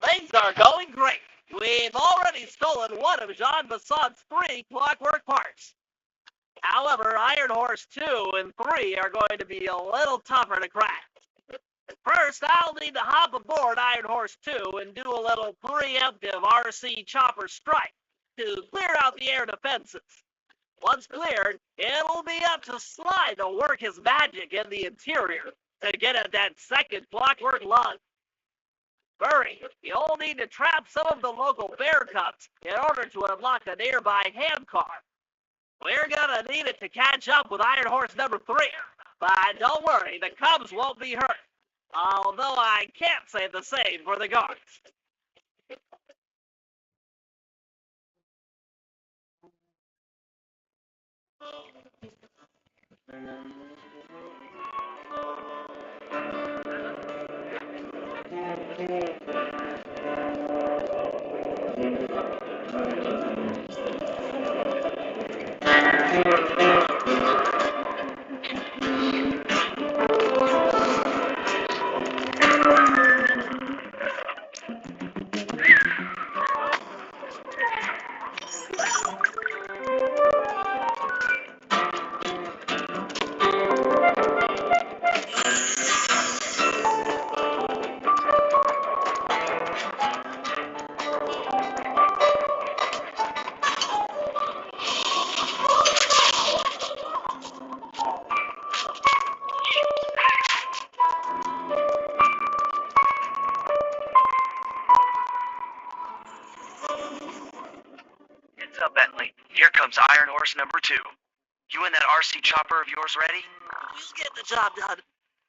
Things are going great. We've already stolen one of Jean Bassad's 3 clockwork parts. However, Iron Horse 2 and 3 are going to be a little tougher to crack. First, I'll need to hop aboard Iron Horse 2 and do a little preemptive RC chopper strike to clear out the air defenses. Once cleared, it'll be up to Sly to work his magic in the interior to get at that second clockwork lung. Hurry, you'll need to trap some of the local bear cubs in order to unlock a nearby hand car. We're gonna need it to catch up with Iron Horse number 3, but don't worry, the cubs won't be hurt. Although I can't say the same for the guards. Heads up, Bentley. Here comes Iron Horse number 2. You and that RC chopper of yours ready? We'll get the job done,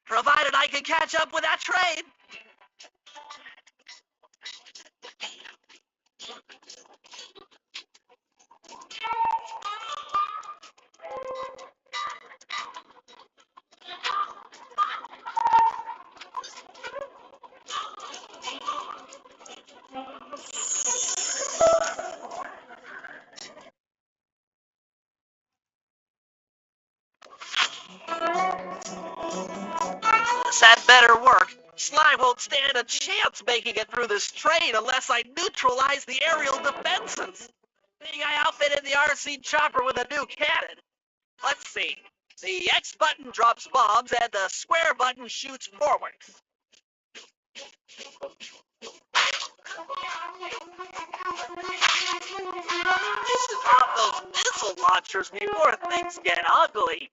provided I can catch up with that train. This had better work. Sly won't stand a chance making it through this train unless I neutralize the aerial defenses. Think I outfitted the RC chopper with a new cannon. Let's see. The X button drops bombs and the square button shoots forward. This is off those missile launchers before things get ugly.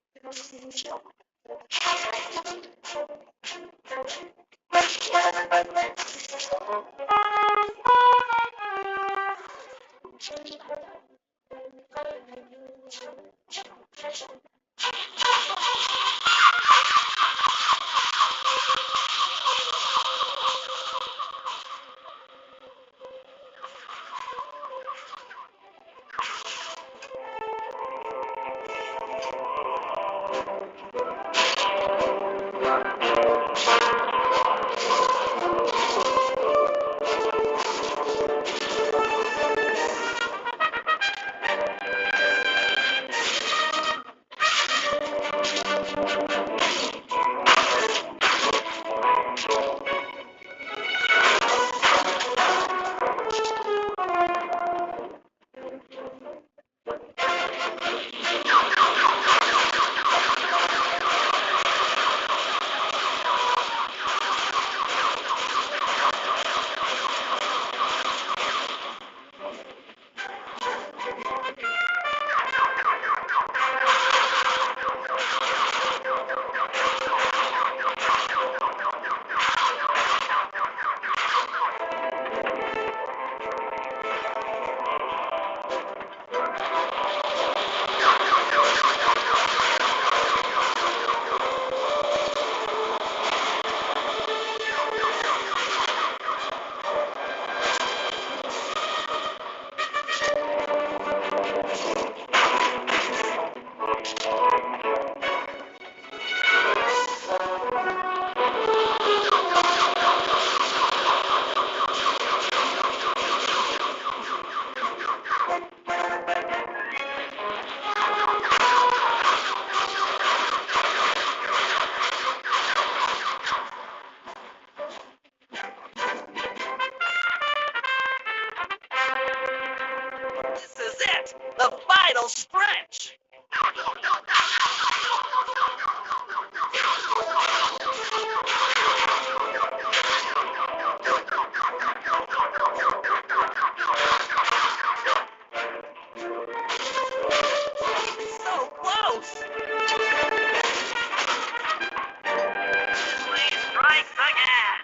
breaks again.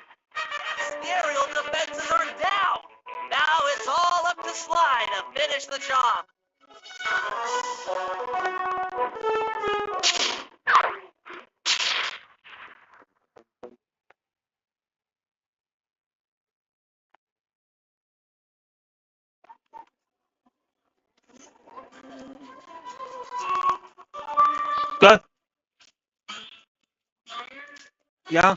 Aerial defenses are down. Now it's all up to Sly to finish the job. Good. Yeah.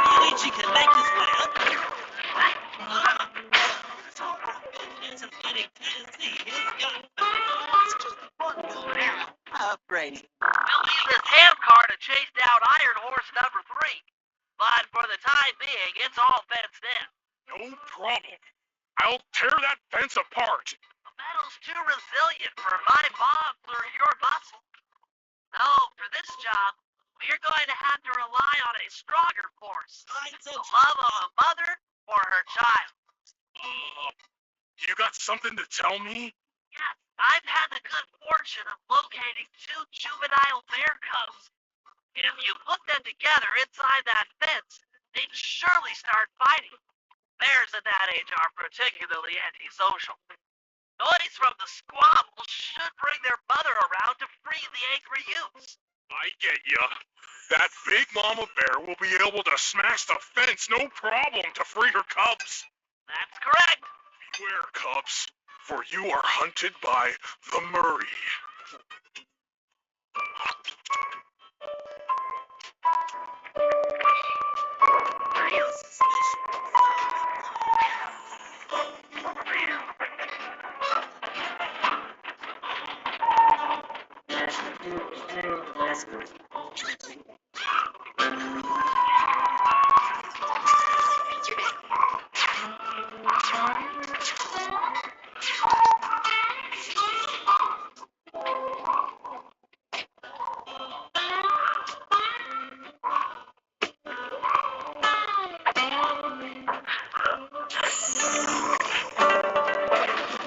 Luigi can make his way up. It's getting Tennessee. He's got it's just fun going now. Upgrading. We'll need this ham car to chase down Iron Horse number 3. But for the time being, it's all fenced in. No problem. I'll tear that fence apart. The metal's too resilient for my bombs or your muscle. No, for this job, we're going to have to rely on a stronger force. The love of a mother or her child. You got something to tell me? Yes, I've had the good fortune of locating 2 juvenile bear cubs. If you put them together inside that fence, they'd surely start fighting. Bears at that age are particularly antisocial. Noise from the squabble should bring their mother around to free the angry youths. I get ya. That big mama bear will be able to smash the fence no problem to free her cubs. That's correct. Beware, cubs, for you are hunted by the Murray.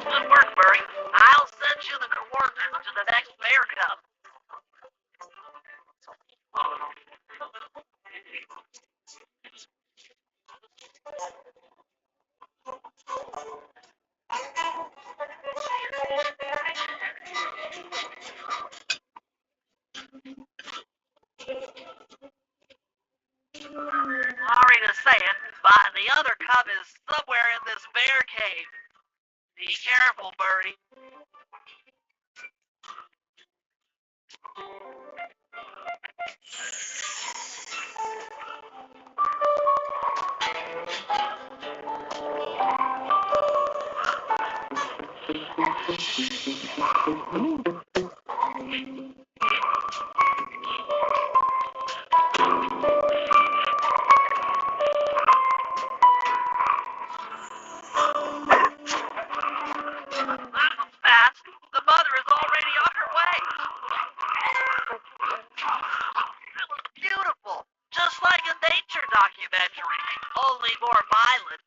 Good work, Murray. I'll send you the coordinates to the next bear cub. Sorry to say it, but the other cub is somewhere in this bear cave. Be careful, Murray. That was fast. The mother is already on her way. That was beautiful. Just like a nature documentary, only more violent.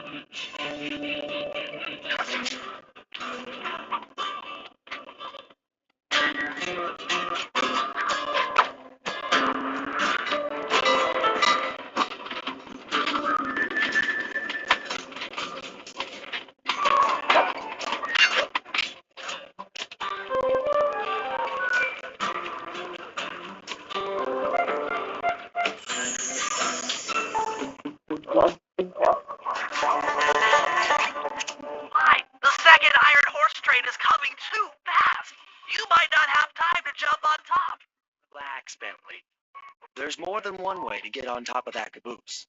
Why? The second Iron Horse train is coming too fast. You might not have time to jump on top. Relax, Bentley. There's more than one way to get on top of that caboose.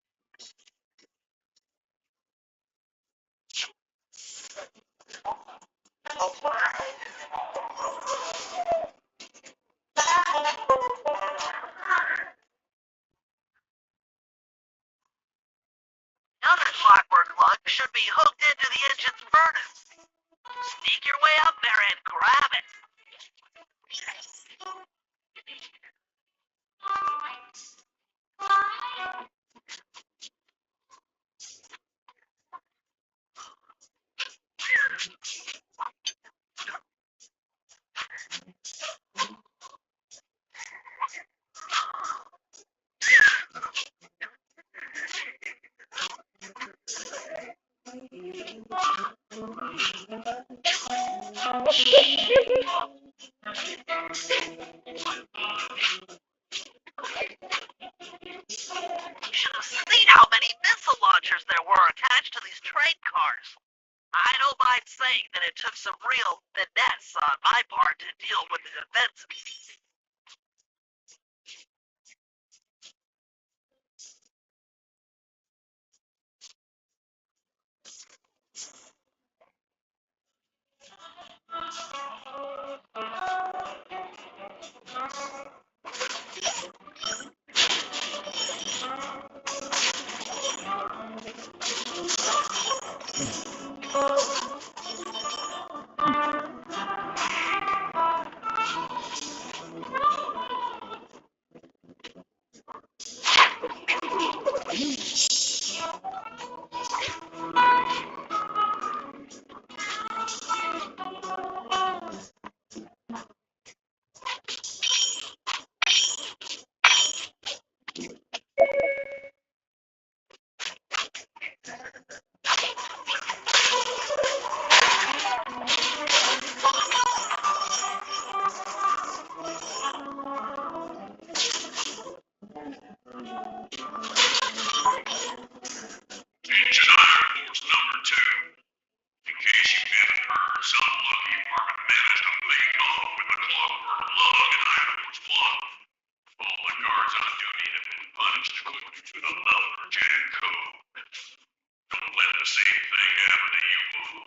The other clockwork lug should be hooked into the engine's furnace. Sneak your way up there and grab it. You should have seen how many missile launchers there were attached to these train cars. I don't mind saying that it took some real finesse on my part to deal with the defenses. Engine Iron Horse number 2. In case you haven't heard, some lucky department managed to make off with the clockwork lug and Iron Horse plug. All the guards on duty have been punished according to the lumberjack code. Don't let the same thing happen to you, Boo.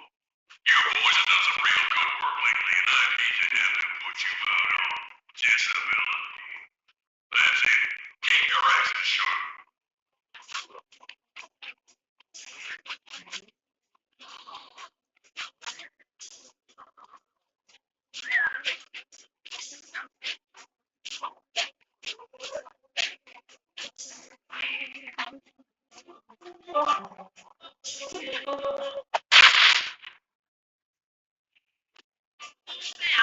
You boys have done some real good work lately, and I hate to have to put you out on disability. That's it. Keep your asses sharp.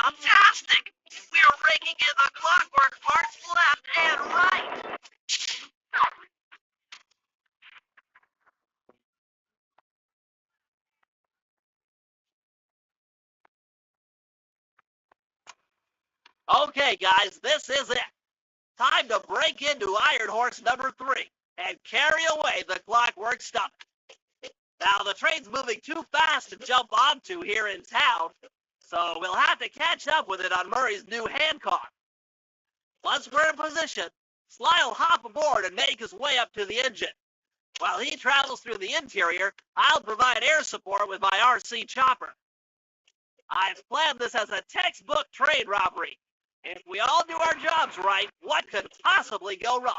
Fantastic! We're raking in the clockwork parts left and right. Okay, guys, this is it. Time to break into Iron Horse number 3 and carry away the clockwork stomach. Now, the train's moving too fast to jump onto here in town, so we'll have to catch up with it on Murray's new Hancock. Once we're in position, Sly will hop aboard and make his way up to the engine. While he travels through the interior, I'll provide air support with my RC chopper. I've planned this as a textbook train robbery. If we all do our jobs right, what could possibly go wrong?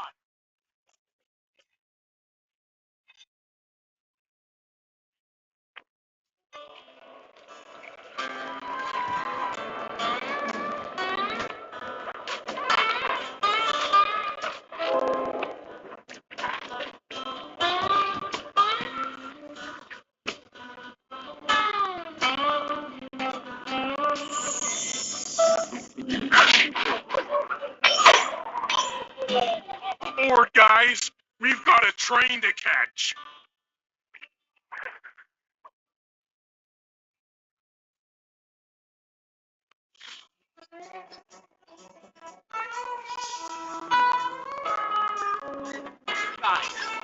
forward, guys. We've got a train to catch.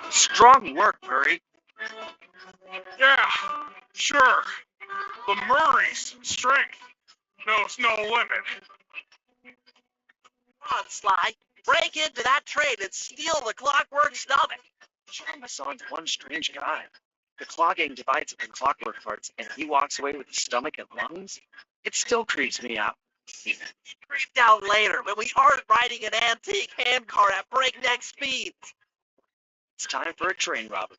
Strong work, Murray. Yeah, sure. The Murray's strength knows no limit. Come on, Sly. Break into that train and steal the Clockwork Stomach. Jean Besson's one strange guy. The Claw Gang divides up in clockwork parts, and he walks away with his stomach and lungs. It still creeps me out. Creeped out later when we aren't riding an antique handcar at breakneck speed. It's time for a train robbery.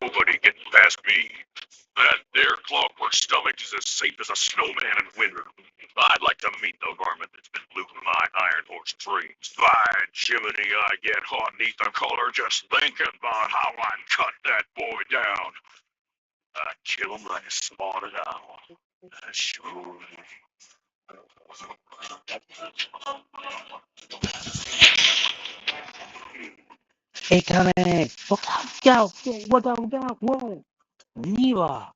Nobody getting past me. That there Clockwork Stomach is as safe as a snowman in winter. I'd like to meet the varmint that's been looting my Iron Horse trains. By Jiminy, I get hot neath the collar just thinking about how I'd cut that boy down. I'd kill him like a spotted owl. Sure. Incoming! Look out! Go! Whoa! Neva!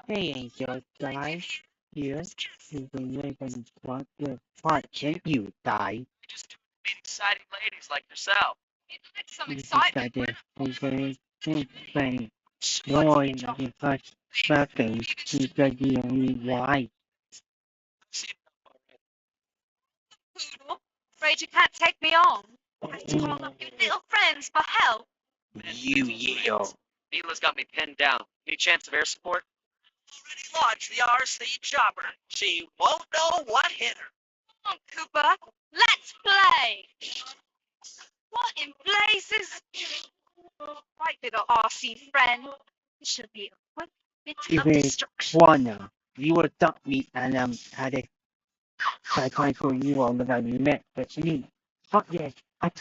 Hey, Angel, guys. Yes, you've been making quite good fight, can't you, die? Just meet exciting ladies like yourself. You'd like some excitement. Bang. Boy, you got nothing. You got the only why. Poodle, afraid you can't take me on. Have to call up your little friends for help. You yell. Mila's got me pinned down. Any chance of air support? Already launched the RC chopper. She won't know what hit her. Come on, Cooper, let's play. What in blazes? Right, little RC friend. This should be a quick bit of Even destruction. Juana, you will dump me and had a psychiatrical you on the you met with me. Fuck yes, I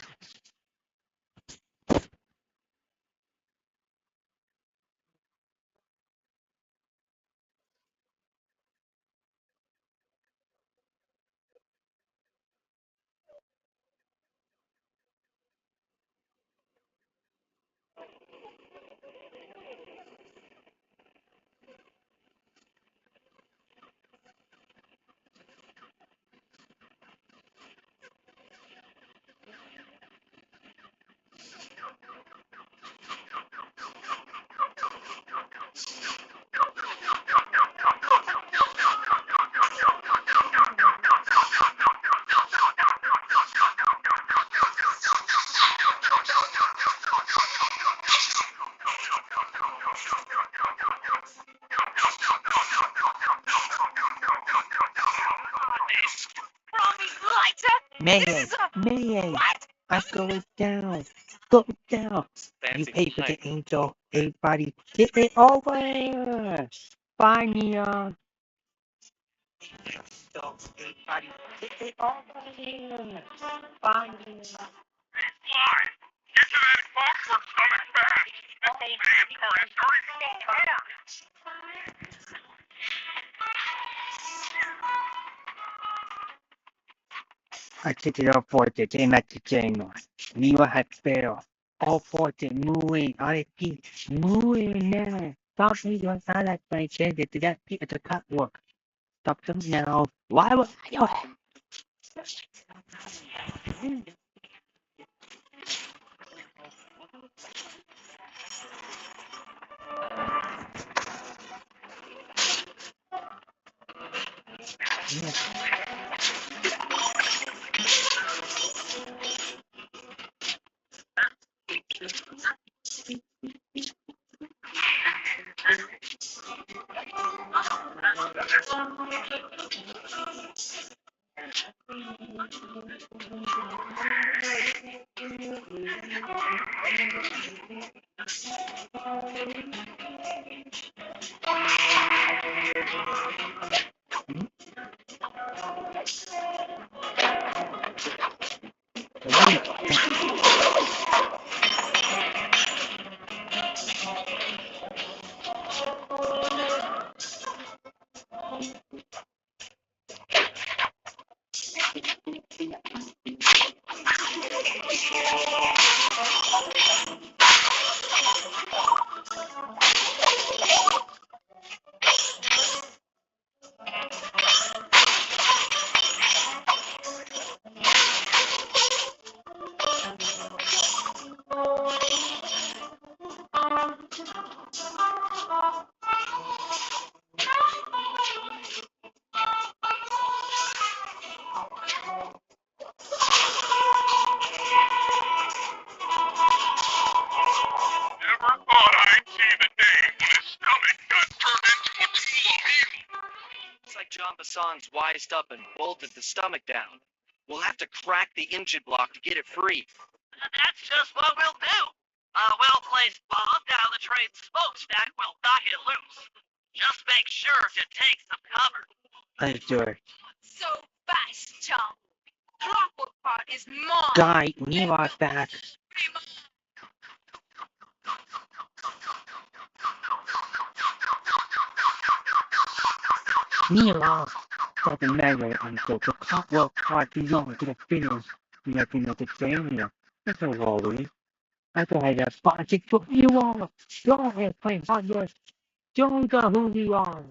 Lighter? Mayday, What? I'm going down. Go down. You Fancy pay for tonight. the angel. Everybody, get it over. Bye, Neon. Everybody, get it over. Bye, Neon. Fly! Get to that Clockwork Stomach fast! This old handcar has 30 full tires! I took it all for the game at the game. Neon had failed. All for the moving. RFP, moving now. Stop me on silent by saying that that people to cut work. Stop them now. Why would you? Never thought I'd see the day when his stomach got turned into a tool of evil. Looks like John Bassan's wised up and bolted the stomach down. We'll have to crack the engine block to get it free. That's just what we'll do. A well-placed bomb down the train's smokestack will knock it loose. Just make sure to take some cover. Let's do it. So fast, Tom. Clockwork part is mine. Guy, we are back. Meanwhile, doesn't matter until the clockwork part belongs to the finish. We have been entertaining. That's a worry. I don't have a budget for you all. Go ahead, play on yours. Don't go who you are.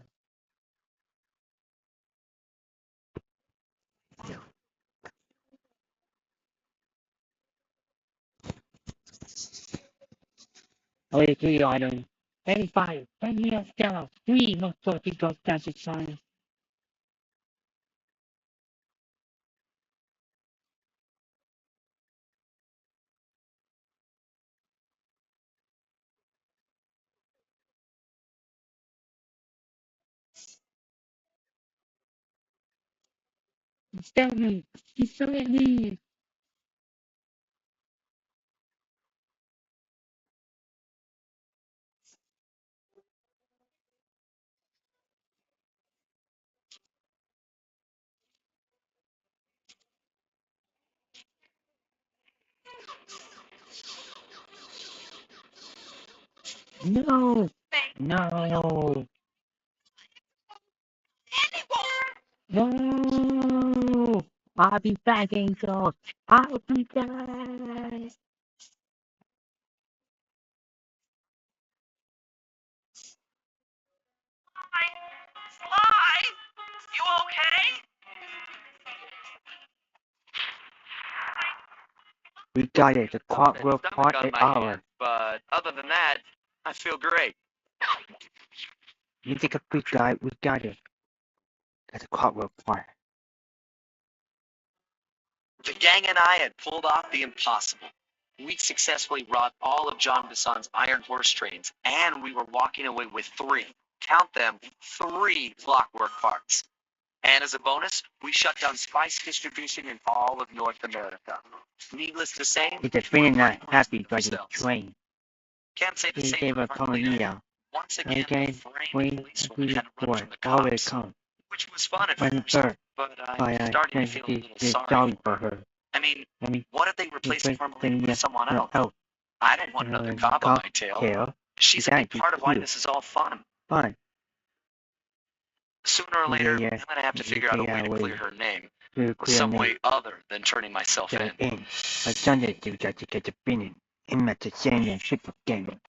Okay, 3 items. 85, 10 years down. 3 not 40 goes down to sign. Stanley, he's Stanley. No, no, no. I'll be back, Angel. I'll be back. Sly, you okay? We got it. The That clockwork stomach part on is my ours. hand, but other than that, I feel great. You take a quick guy. We got it. That's the clockwork part. The gang and I had pulled off the impossible. We'd successfully wrought all of John Bassan's Iron Horse trains, and we were walking away with 3, count them, 3 clockwork parts. And as a bonus, we shut down spice distribution in all of North America. Needless to say, It's a feeling not happy by the ourselves. train. Can't say the He same gave a for calling Clear. me out. Once again, Okay, the framed we policewoman agreed had to run for from it. the Always cops, come. which was fun at When first, her, but by I'm starting to feel a identity little is sorry. sorry for her. I mean, I mean, what if they replaced different Carmelita than with someone else? else. I didn't want another cop on my tail. Tail. She's a big Exactly, part of why too. this is all fun. Fun. Sooner or later, Yeah. I'm gonna have to figure out a way to clear her name, To clear some name. way other than turning myself Get in. in. A Sunday to get to get the spinning. In at the same and super game.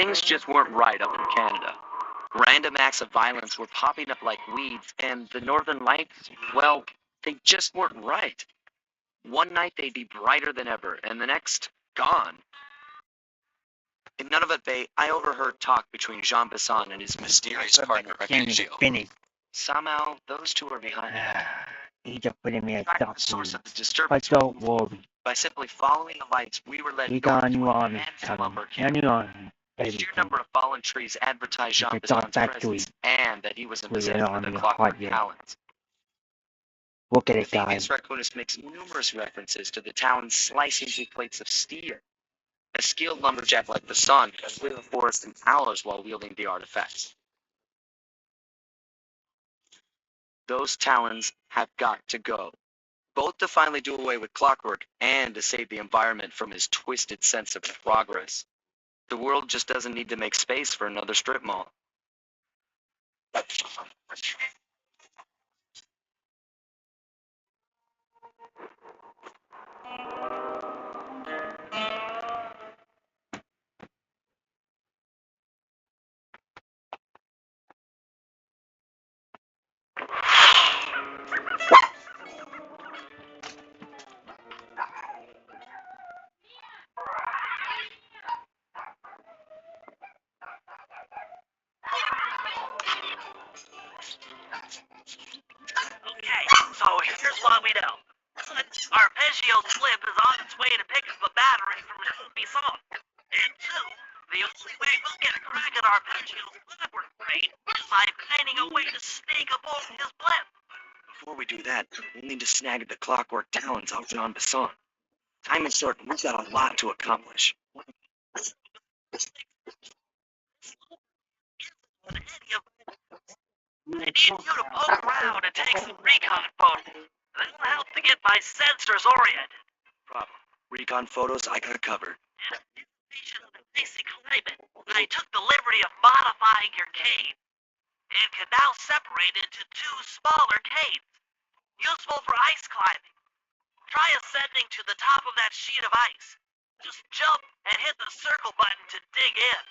Things just weren't right up in Canada. Random acts of violence were popping up like weeds, and the Northern Lights, well, they just weren't right. One night they'd be brighter than ever, and the next, gone. In Nunavut Bay, I overheard talk between Jean Bisson and his mysterious partner, Mercutio. Finish. Somehow, those two are behind it. He just putting me a Tracking stop the source to of the But disturbance. don't worry. By simply following the lights, we were led We north got a to new a army abandoned coming. lumber A camp. new army. The sheer number of fallen trees advertised Jean It's our Bisson's factory. presence and that he was in We possession don't of the need a clockwork fight yet. talents. Look at it, guys. Amphibious Raccoonus makes numerous references to the town slicing through plates of steel. A skilled lumberjack like the sun can clear the forest in hours while wielding the artifacts. Those talons have got to go, both to finally do away with clockwork and to save the environment from his twisted sense of progress. The world just doesn't need to make space for another strip mall. Okay, so here's what we know. Arpeggio's blimp is on its way to pick up a battery from Bisson. And two, the only way we'll get a crack at Arpeggio's clockwork brain is by finding a way to sneak aboard his blimp. Before we do that, we'll need to snag the clockwork talons off Jean Bisson. Time is short, and we've got a lot to accomplish. On any of I need you to poke around and take some recon photos. That'll help to get my sensors oriented. Problem. Recon photos, I got it covered. In anticipation of the icy climate, I took the liberty of modifying your cave. It can now separate into two smaller caves, useful for ice climbing. Try ascending to the top of that sheet of ice. Just jump and hit the circle button to dig in.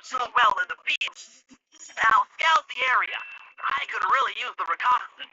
work so well in the field. Now scout the area. I could really use the reconnaissance.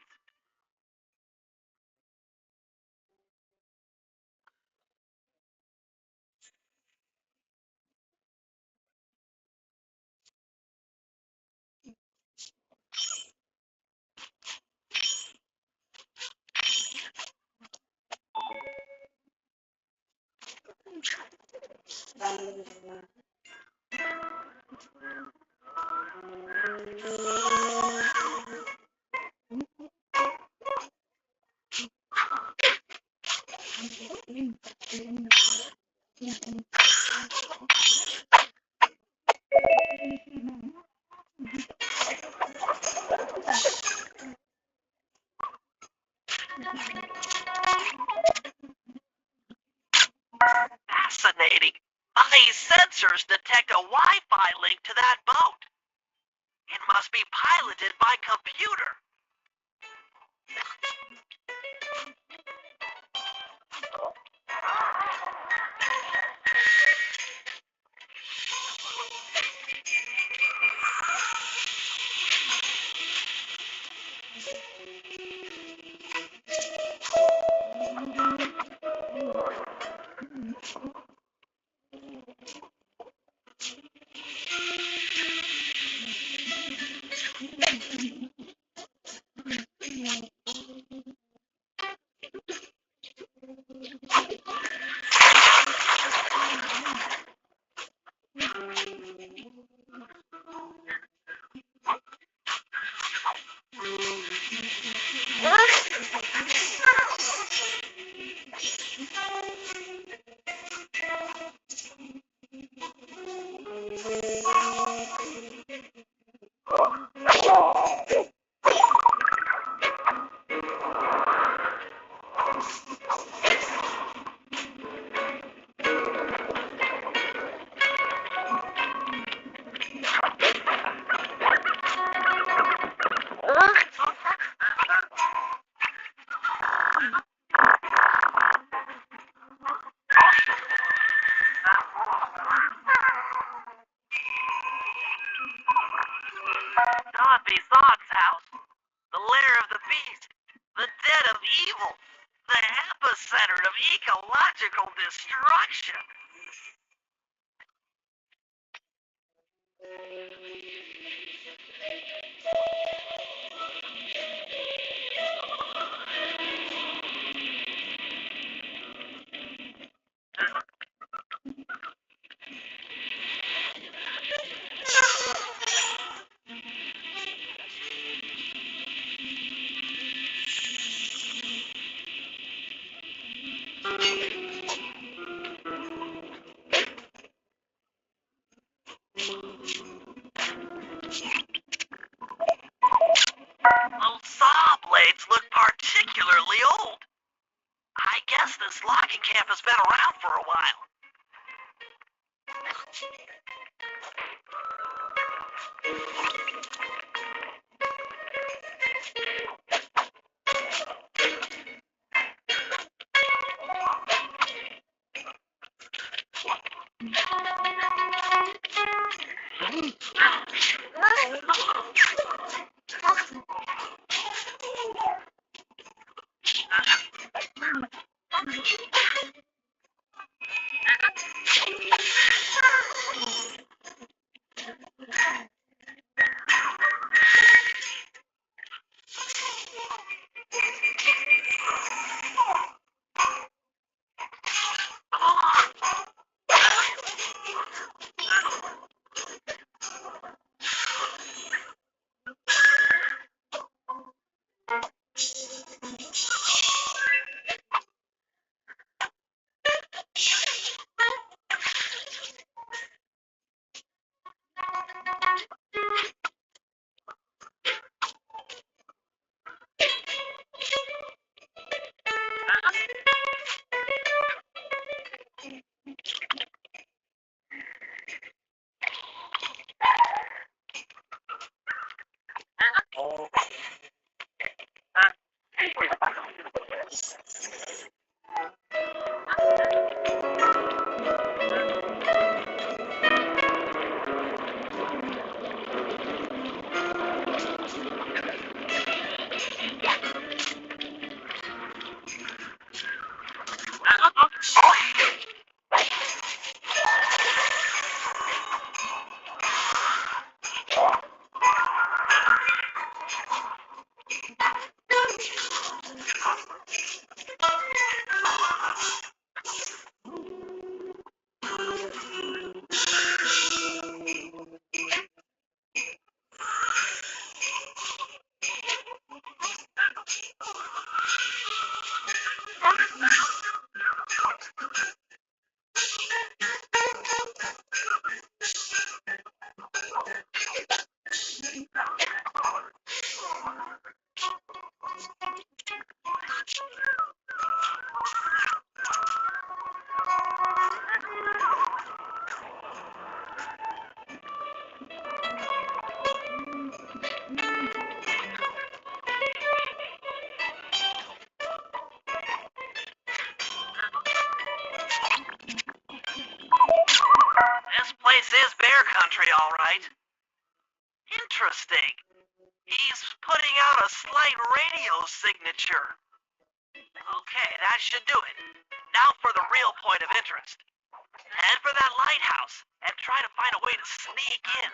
Fascinating. My sensors detect a Wi-Fi link to that boat. It must be piloted by computer. Don Bison's house. The lair of the beast. The den of evil. The epicenter of ecological destruction. Those saw blades look particularly old. I guess this logging camp has been around for a while. is bear country, all right. Interesting. He's putting out a slight radio signature. Okay, that should do it. Now for the real point of interest. Head for that lighthouse and try to find a way to sneak in.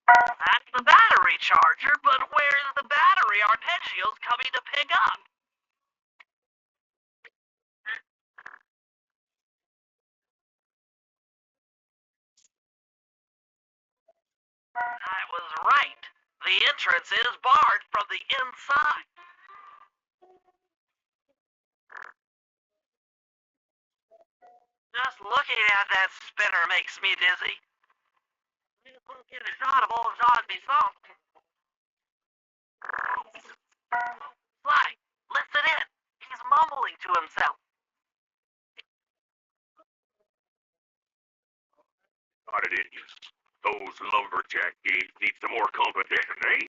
That's the battery charger, but where's the battery arpeggios coming to pick up? I was right. The entrance is barred from the inside. Just looking at that spinner makes me dizzy. We'll get a shot of old Jean Bisson. Sly, listen in. He's mumbling to himself. Got it in you. Those lumberjack games need some more competition, eh?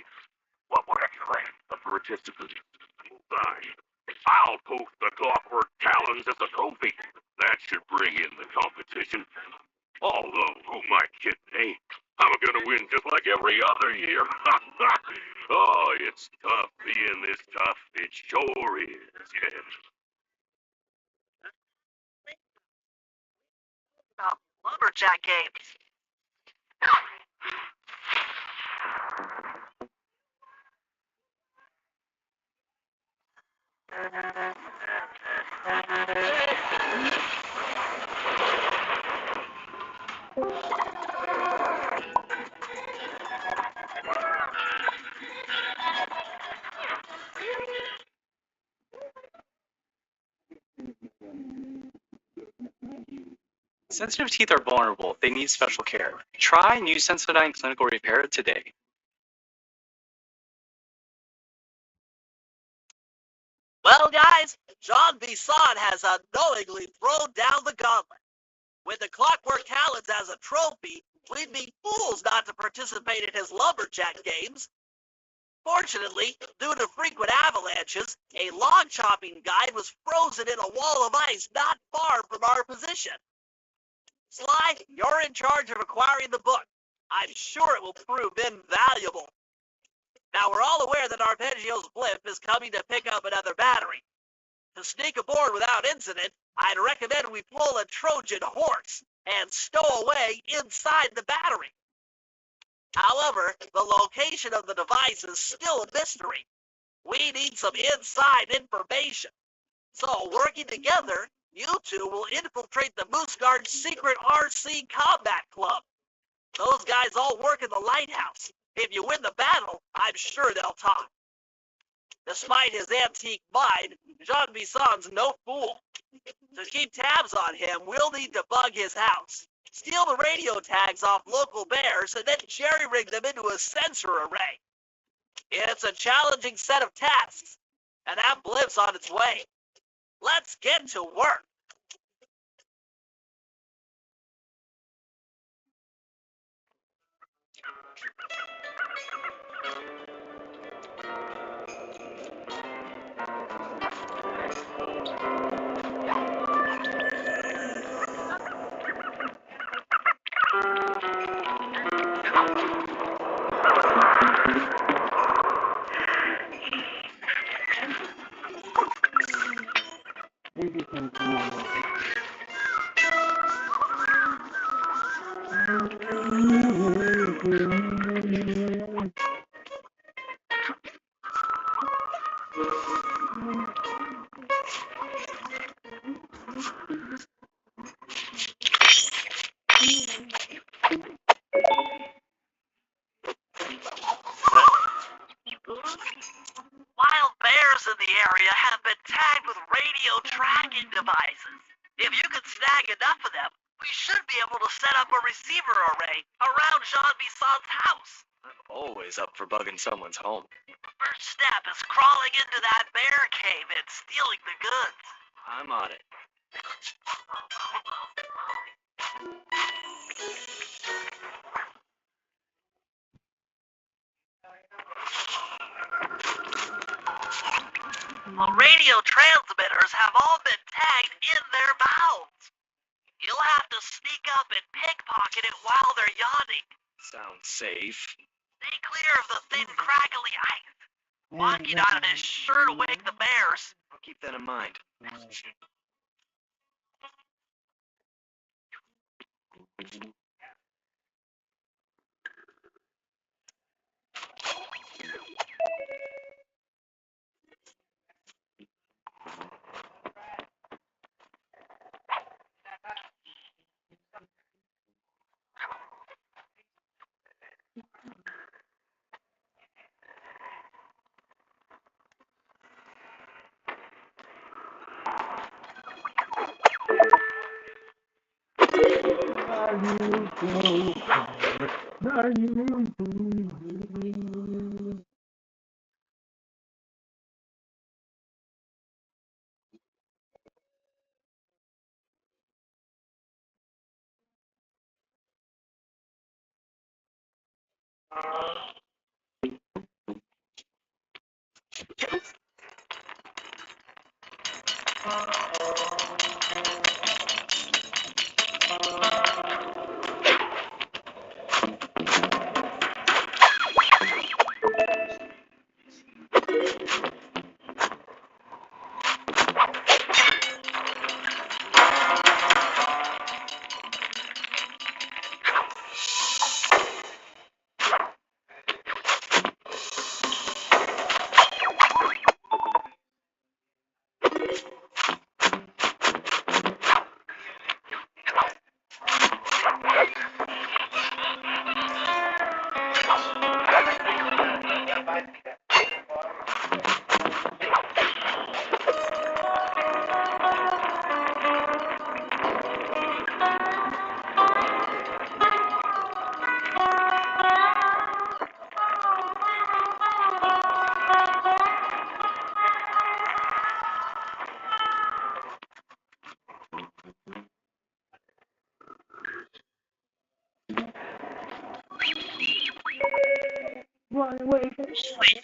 What would I claim? A participant? Fine. I'll post the Clockwork Talons as a trophy. That should bring in the competition. Although, who am I kidding, eh? I'm gonna win just like every other year. Oh, it's tough being this tough. It sure is, yes. Lumberjack games. Sensitive teeth are vulnerable. They need special care. Try new Sensodyne Clinical Repair today. Well, guys, Jean Bisson has unknowingly thrown down the gauntlet. With the Clockwork Talons as a trophy, we'd be fools not to participate in his lumberjack games. Fortunately, due to frequent avalanches, a log chopping guide was frozen in a wall of ice not far from our position. Sly, you're in charge of acquiring the book. I'm sure it will prove invaluable. Now, we're all aware that Arpeggio's blimp is coming to pick up another battery. To sneak aboard without incident, I'd recommend we pull a Trojan horse and stow away inside the battery. However, the location of the device is still a mystery. We need some inside information. So, working together, you two will infiltrate the Moose Guard's secret RC combat club. Those guys all work in the lighthouse. If you win the battle, I'm sure they'll talk. Despite his antique mind, Jean Bisson's no fool. To keep tabs on him, we'll need to bug his house, steal the radio tags off local bears, and then jerry-rig them into a sensor array. It's a challenging set of tasks, and that blimp's on its way. Let's get to work. Wild bears in the area have been tagged with radio tracking devices. If you could snag enough of them, we should be able to set up a receiver array around Jean Bisson's house. Always up for bugging someone's home. First step is crawling into that bear cave and stealing the goods. I'm on it. The radio transmitters have all been tagged in their mouths. You'll have to sneak up and pickpocket it while they're yawning. Sounds safe. Stay clear of the thin, crackly ice. Walking on it is sure to wake the bears. I'll keep that in mind. Only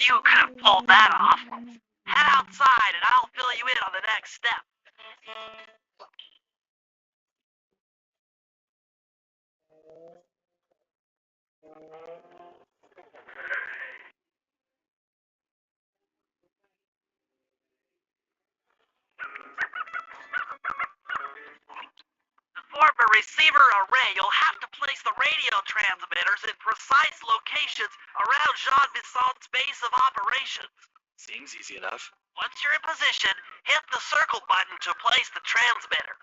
you could have pulled that off. Head outside and I'll fill you in on the next step. To form a receiver array, you'll have to place the radio transmitters in precise locations around Jean Bisson's base of operations. Seems easy enough. Once you're in position, hit the circle button to place the transmitter.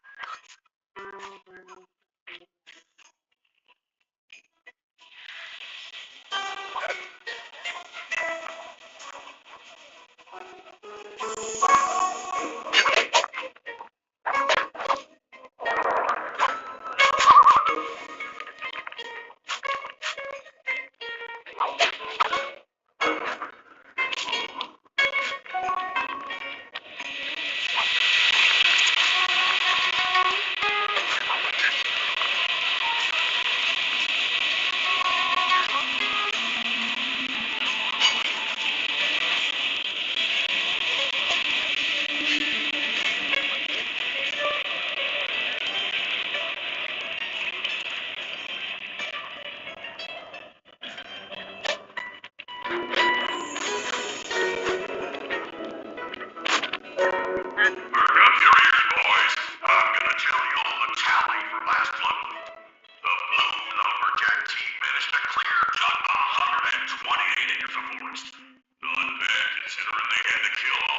Considering they had to kill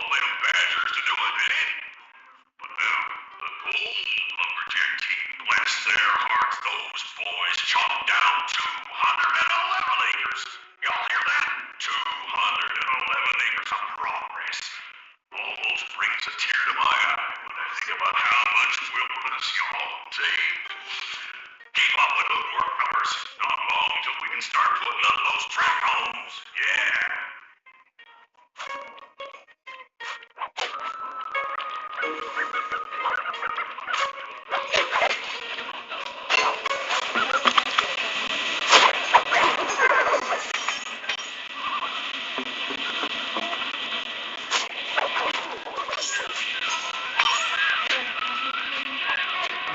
progress. Almost brings a tear to my eye when I think about how much wilderness y'all take. Keep up the good work, fellas. Not long till we can start putting up those track homes. Yeah.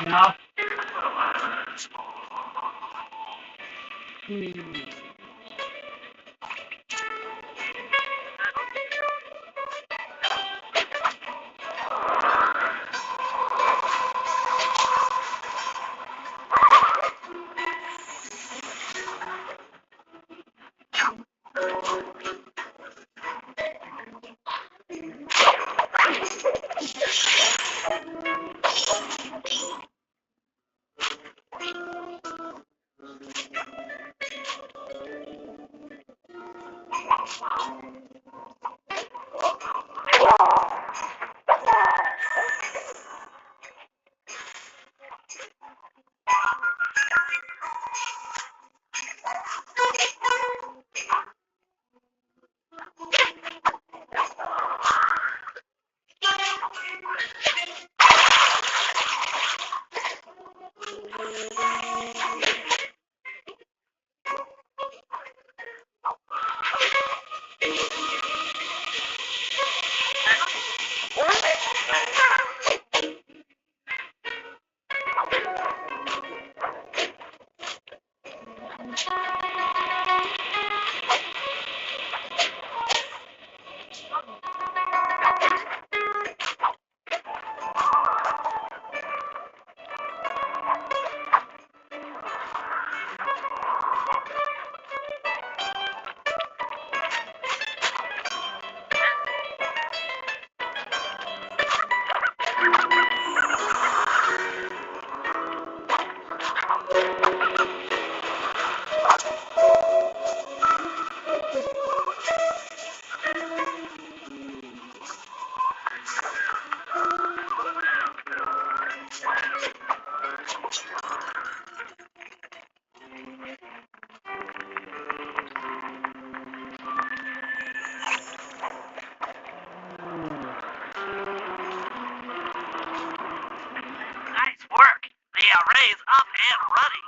No. Nice work. The array's up and running.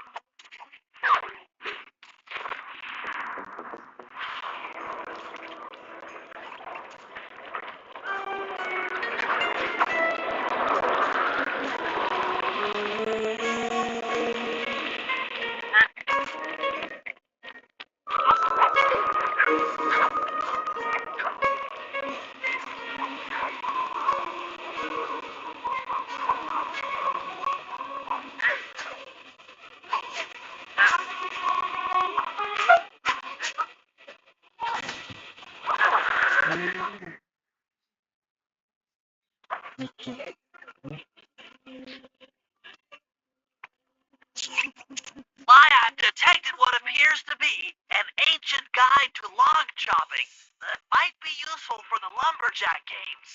Why, I've detected what appears to be an ancient guide to log chopping that might be useful for the lumberjack games.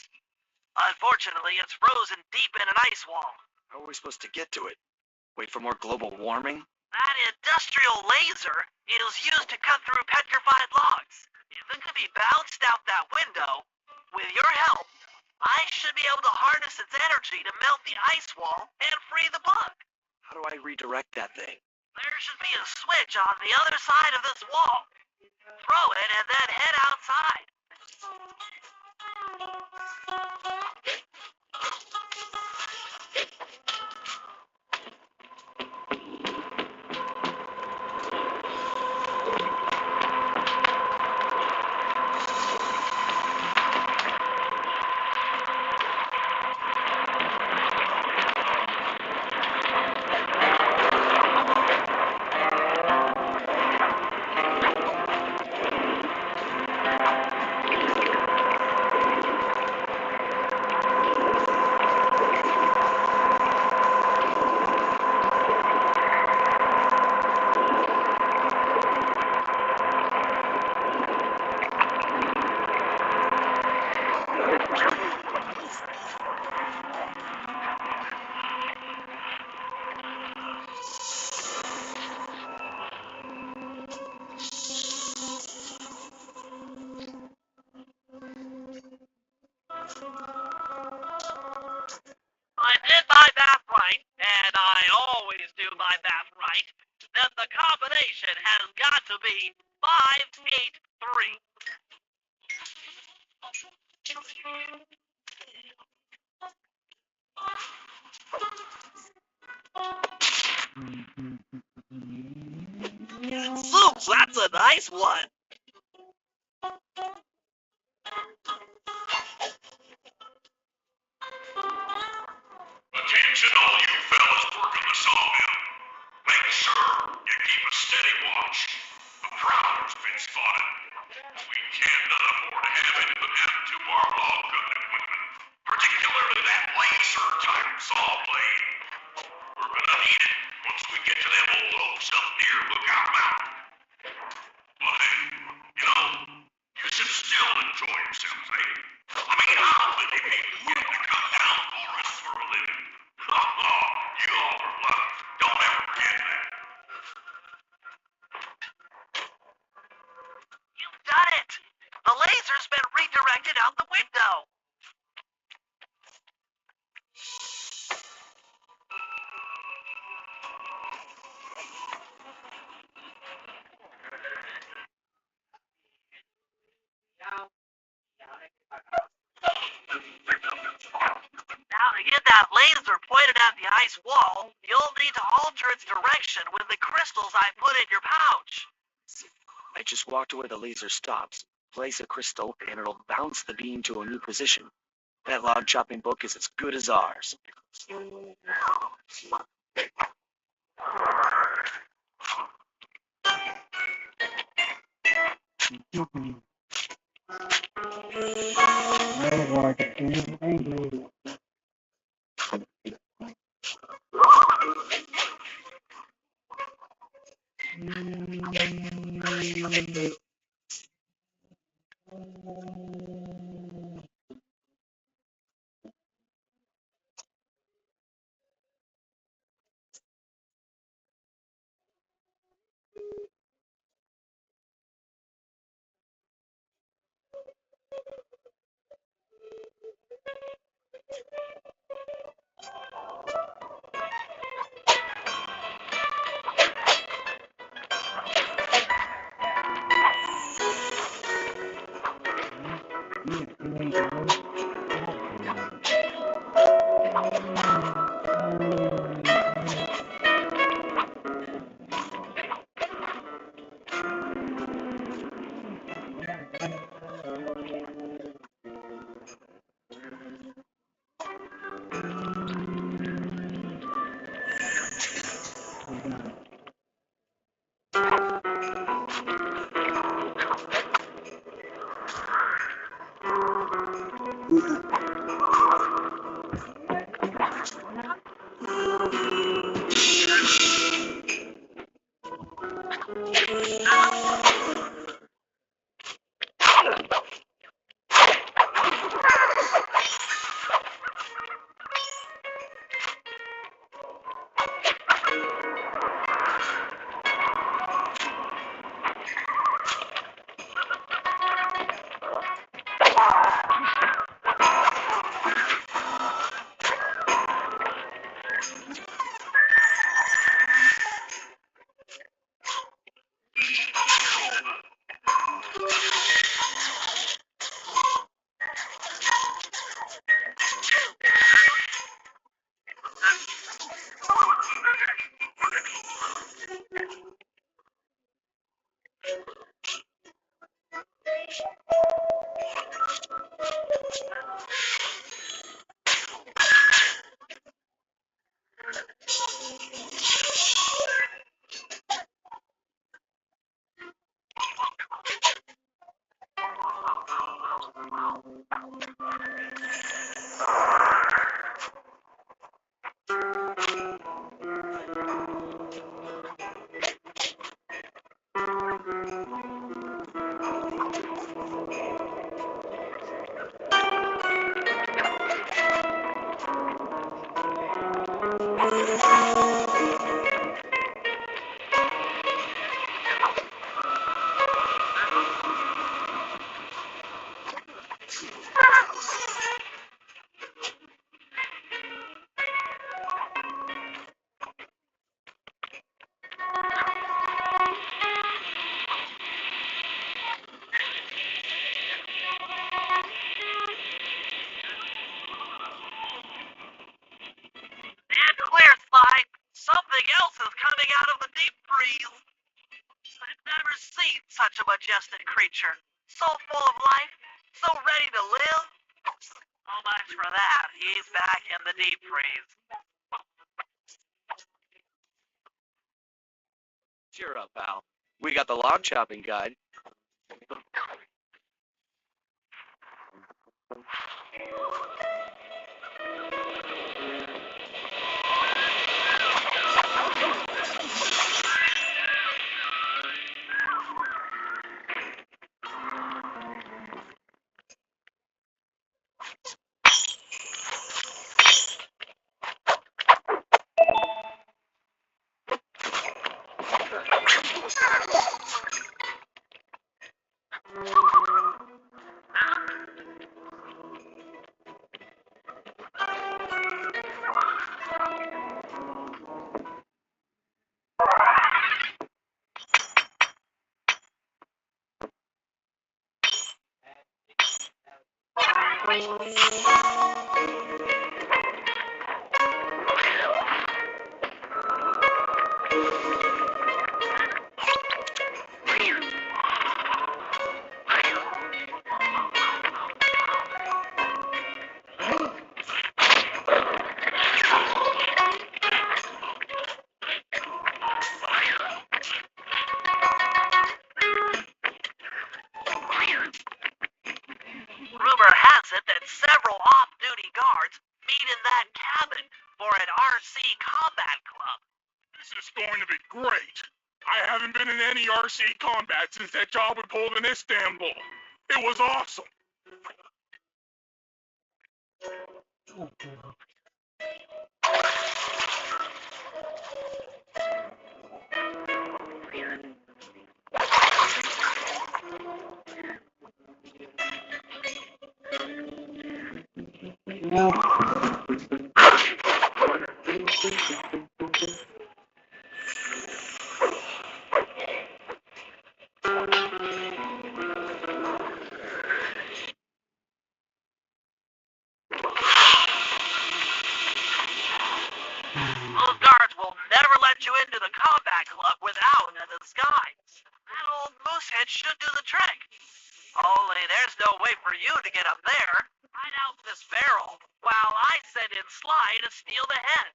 Unfortunately, it's frozen deep in an ice wall. How are we supposed to get to it? Wait for more global warming? That industrial laser is used to cut through petrified logs. If it could be bounced out that window, with your help, I should be able to harness its energy to melt the ice wall and free the bug. How do I redirect that thing? There should be a switch on the other side of this wall. Throw it and then head outside. I did my math right, and I always do my math right. Then the combination has got to be 583. Zooks, that's a nice one. Attention all you fellas working the sawmill. Make sure you keep a steady watch. A prowler's been spotted. We can't afford to have anything happen to our log cutting equipment, particularly that laser type saw blade. We're gonna need it once we get to them old oaks up near Lookout Mountain. But hey, you know, you should still enjoy yourselves, eh? I mean, how many people get to cut down forests for a living? You all are lucky. Don't ever forget that. You've done it! The laser's been redirected out the window. Now to get that laser pointed at the ice wall, you'll need to alter its direction with the crystals I put in your pouch. I just walk to where the laser stops, place a crystal, and it'll bounce the beam to a new position. That log chopping book is as good as ours. trees. I've never seen such a majestic creature. So full of life, so ready to live. So much for that. He's back in the deep freeze. Cheer up, pal. We got the log chopping guide. Rumor has it that several off-duty guards meet in that cabin for an RC combat club. This is going to be great. I haven't been in any RC combat since that job we pulled in Istanbul. It was awesome. Those guards will never let you into the combat club without a disguise. That old moosehead should do the trick. Only there's no way for you to get up there. Hide out in this barrel while I send in Sly to steal the head.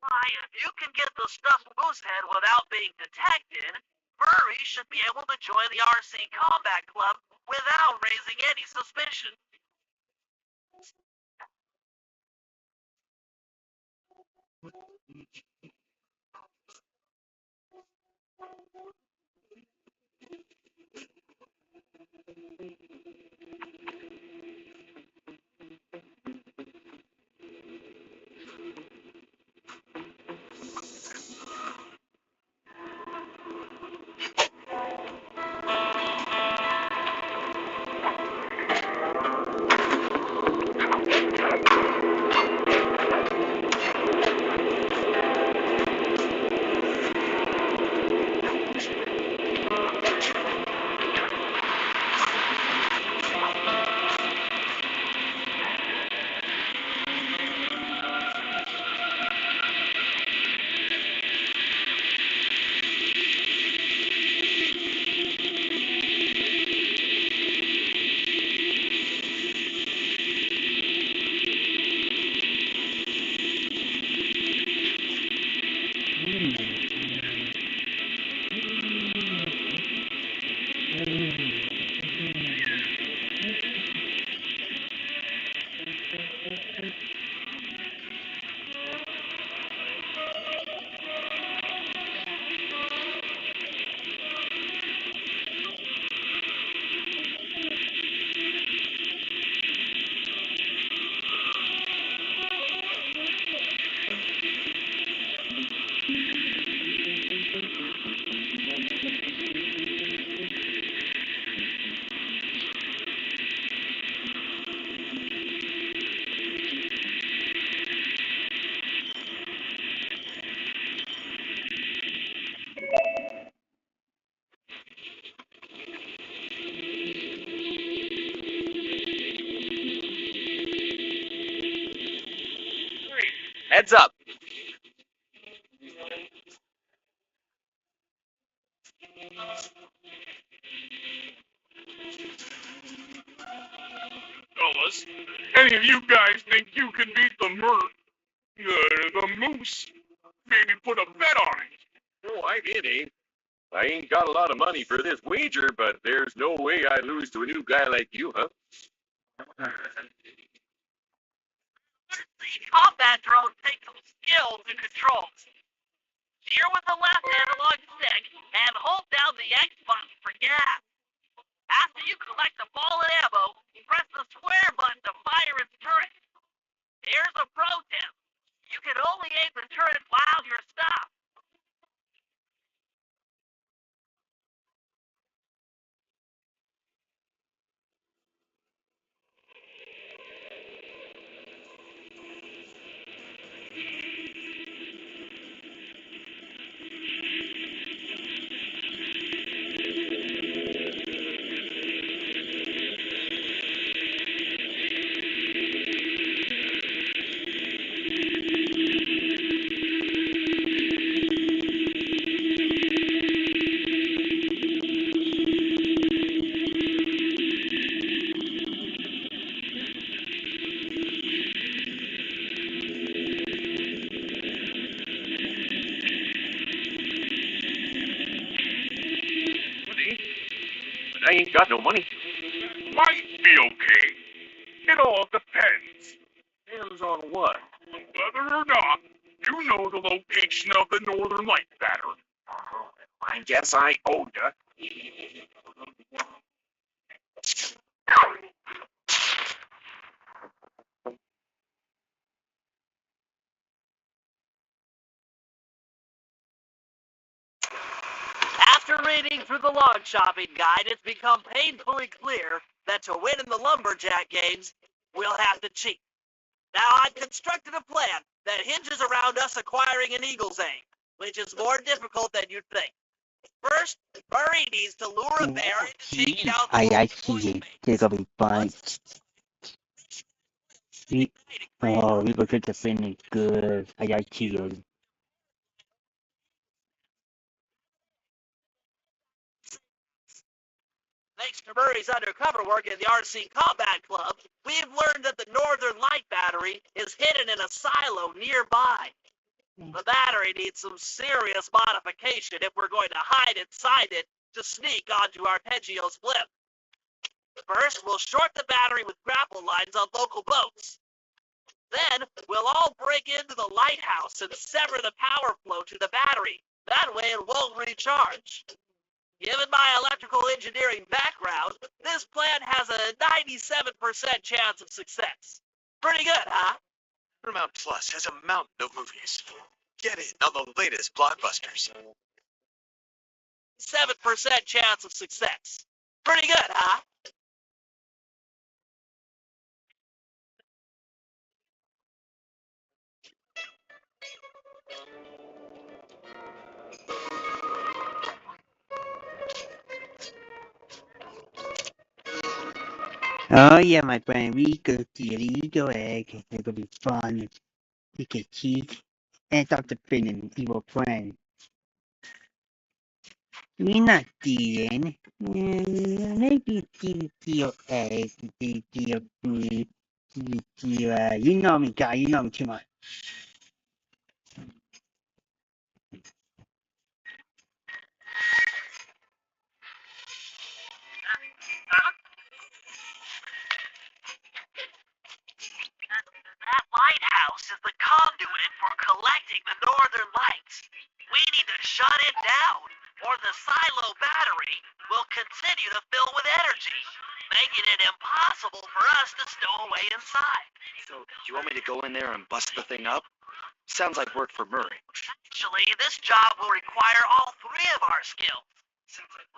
Why, if you can get the stuffed moosehead without being detected, Murray should be able to join the RC Combat Club without raising any suspicion. Heads up. Fellas, any of you guys think you can beat the moose? Maybe put a bet on it. Oh, I did, eh? I ain't got a lot of money for this wager, but there's no way I lose to a new guy like you, huh? The combat drone takes some skills and controls. Steer with the left analog stick and hold down the X button for gas. After you collect the fallen ammo, press the square button to fire its turret. Here's a pro tip. You can only aim the turret while you're stopped. But I ain't got no money. Might be okay. It all depends. Depends on what? Whether or not you know the location of the Northern Light Battery. I guess I owed ya. After reading through the log shopping guide, it's become painfully clear that to win in the lumberjack games, we'll have to cheat. Now, I've constructed a plan that hinges around us acquiring an eagle's egg, which is more difficult than you'd think. First, Murray needs to lure a bear into taking out the I local see it. bushmates. It's gonna be fun. We go to the finish good. I see it. Thanks to Murray's undercover work in the RC Combat Club, we've learned that the Northern Light Battery is hidden in a silo nearby. The battery needs some serious modification if we're going to hide inside it to sneak onto Arpeggio's blimp. First, we'll short the battery with grapple lines on local boats. Then, we'll all break into the lighthouse and sever the power flow to the battery. That way it won't recharge. Given my electrical engineering background, this plan has a 97% chance of success. Pretty good, huh? Paramount Plus has a mountain of movies. Get in on the latest blockbusters. 7% chance of success. Pretty good, huh? Oh yeah, my friend. We go to the eagle egg. It's gonna be fun. We can cheat and talk to Finn and evil friend. We're not cheating. Maybe deal egg, deal food, you know me, guy. You know me too much. That lighthouse is the conduit for collecting the northern lights. We need to shut it down, or the silo battery will continue to fill with energy, making it impossible for us to stow away inside. So, do you want me to go in there and bust the thing up? Sounds like work for Murray. Actually, this job will require all three of our skills.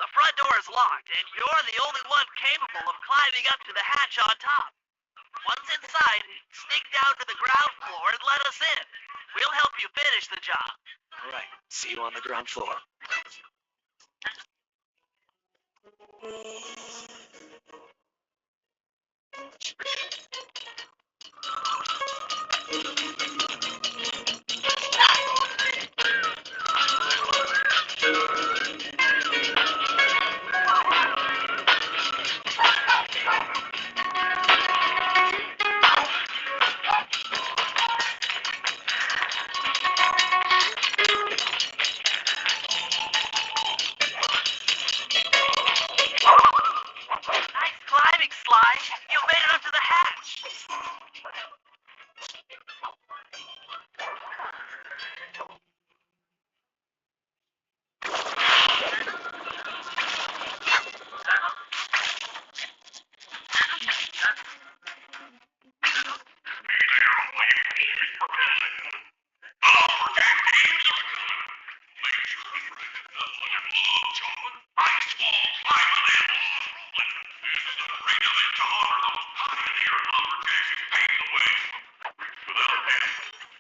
The front door is locked, and you're the only one capable of climbing up to the hatch on top. Once inside, sneak down to the ground floor and let us in. We'll help you finish the job. All right, see you on the ground floor. jumping, ice wall climbing, and log rolling. This is the rate of it to honor those pioneer lumberjacks who paved the way. Without them,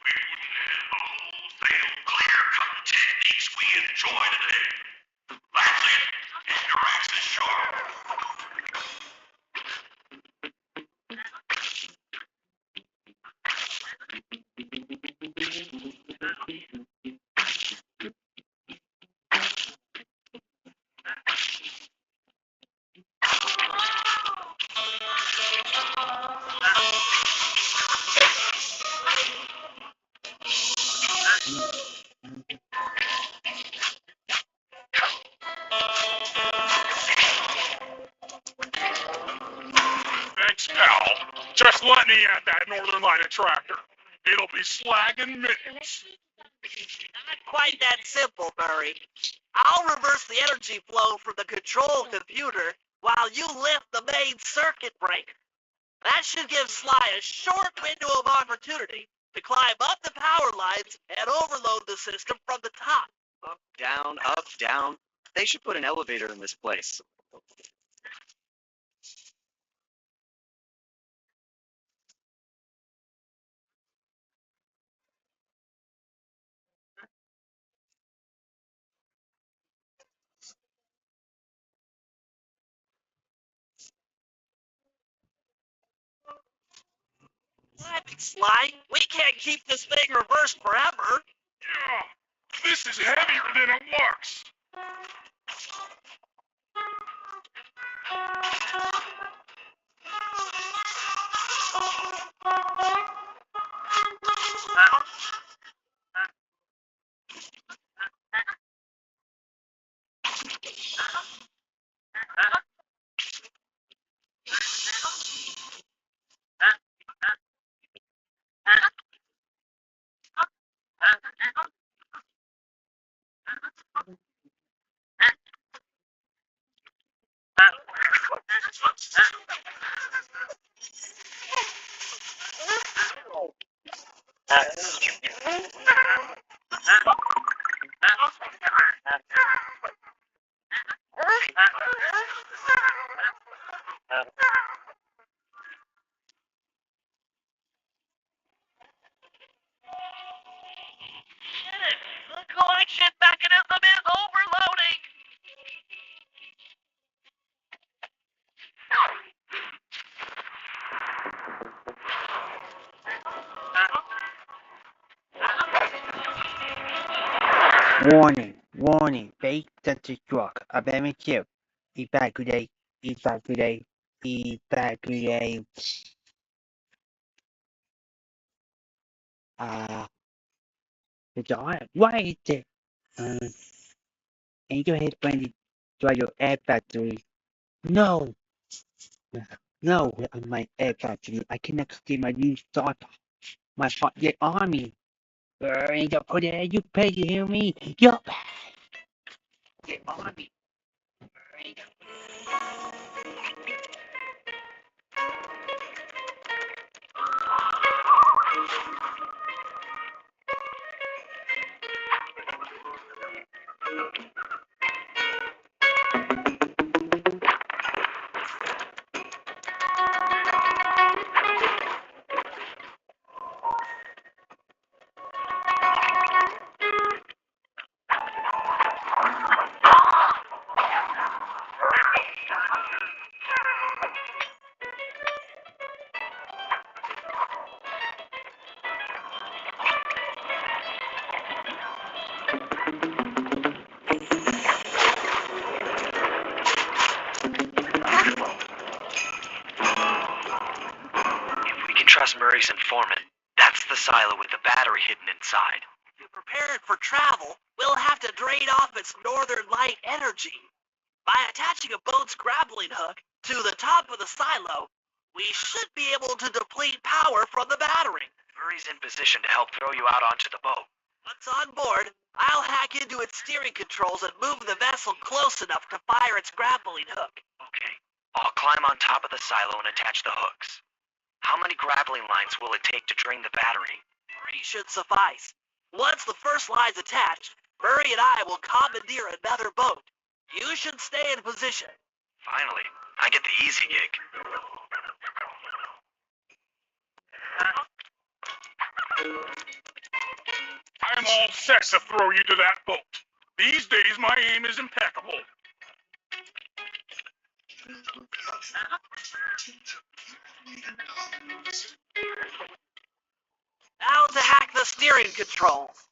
we wouldn't have the wholesale clear-cutting techniques we enjoy today. That's it. Keep your axes sharp. Thanks, pal. Just let me at that Northern Light tractor. It'll be slag in minutes. Not quite that simple, Murray. I'll reverse the energy flow from the control computer while you lift the main circuit breaker. That should give Sly a short window of opportunity to climb up the power lines and overload the system from the top. Up, down, up, down. They should put an elevator in this place. Sly, we can't keep this thing reversed forever. Yeah, this is heavier than it looks. The collection mechanism is overloading. Warning, warning, fake sensor struck. Affirmative. Evacuate, evacuate, evacuate. The door, why is it? And go ahead and try your air factory. No, no, my air factory. I cannot get my new starter. My get army. And you put it, you pay, you hear me? Yup. Get army. Trust Murray's informant. That's the silo with the battery hidden inside. To prepare it for travel, we'll have to drain off its northern light energy. By attaching a boat's grappling hook to the top of the silo, we should be able to deplete power from the battery. Murray's in position to help throw you out onto the boat. Once on board, I'll hack into its steering controls and move the vessel close enough to fire its grappling hook. Okay. I'll climb on top of the silo and attach the hooks. How many grappling lines will it take to drain the battery? 3 should suffice. Once the first line's attached, Murray and I will commandeer another boat. You should stay in position. Finally, I get the easy gig. I'm all set to throw you to that boat. These days, my aim is impeccable. Now to hack the steering controls.